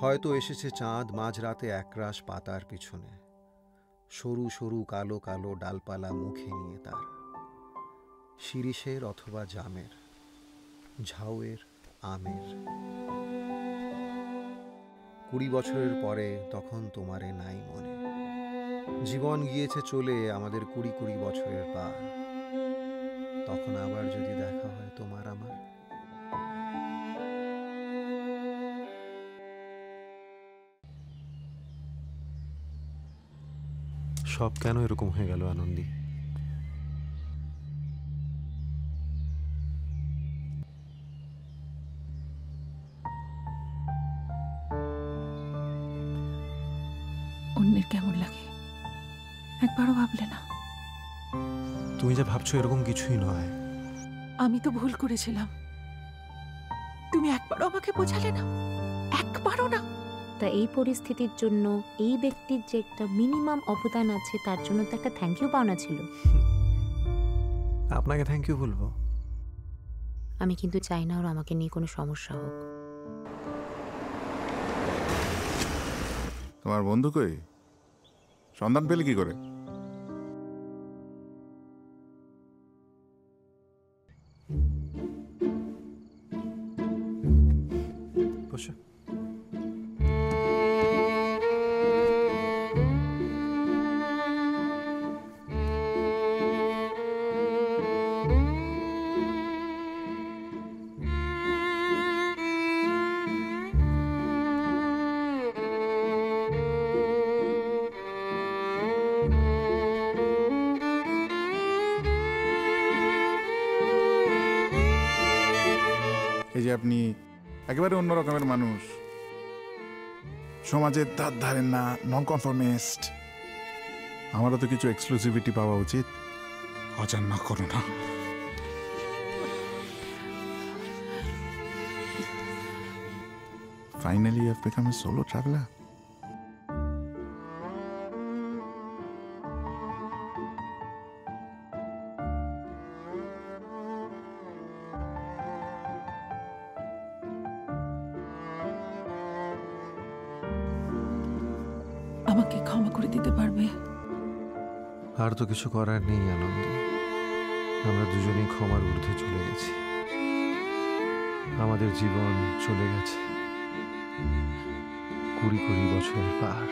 হয়তো এসেছে চাঁদ মাঝরাতে একরাশ পাতার পিছনে, সরু সরু কালো কালো ডালপালা মুখে নিয়ে তার, শিরিষের অথবা জামের, ঝাউয়ের, আমের। 20 বছরের পরে তখন তোমারে নাই মনে, জীবন গিয়েছে চলে আমাদের 20 বছরের পার। তখন আবার যদি দেখা হয় তোমার আমার। সব কেন এরকম হয়ে গেল আনন্দী? অন্যের কেমন লাগে একবারও ভাবলে না? তুমি যা ভাবছো এরকম কিছুই নয়। আমি তো ভুল করেছিলাম, তুমি একবারও আমাকে বোঝালে না, একবারও না। তা এই পরিস্থিতির জন্য এই ব্যক্তির যে একটা মিনিমাম অবদান আছে তার জন্য তো একটা থ্যাংক ইউ পাওনা ছিল। আপনাকে থ্যাংক ইউ বলবো? আমি কিন্তু চাই না ওর আমাকে নিয়ে কোনো সমস্যা হোক। তোমার বন্ধু কই? সন্ধান পেলে কি করে? বসো। এই যে আপনি একেবারে অন্য রকমের মানুষ, সমাজের ধার ধারেন না, নন কনফর্মিস্ট। আমারও তো কিছু এক্সক্লুসিভিটি পাওয়া উচিত। অজান না করো না। Finally, you have become a solo traveler. আমাকে ক্ষমা করে দিতে পারবে? আর তো কিছু করার নেই আনন্দী, আমরা দুজনেই ক্ষমার ঊর্ধ্বে চলে গেছি। আমাদের জীবন চলে গেছে 20 বছরের পার।